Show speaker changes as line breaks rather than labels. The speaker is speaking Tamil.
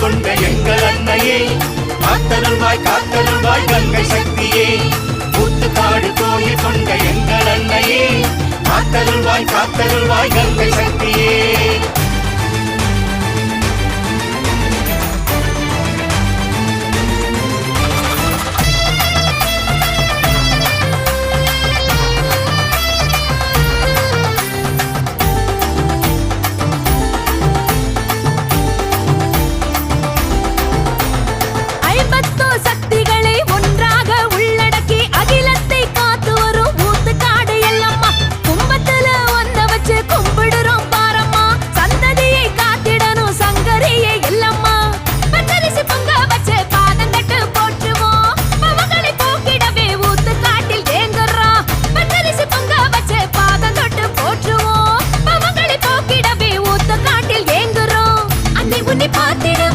கொண்ட எங்கள் அன்னையே, காத்தருள்வாய் கங்கை சக்தியே. ஊத்துக்காடு கோயில் கொண்ட எங்கள் அன்னையே, காத்தருள்வாய் கங்கை சக்தியே.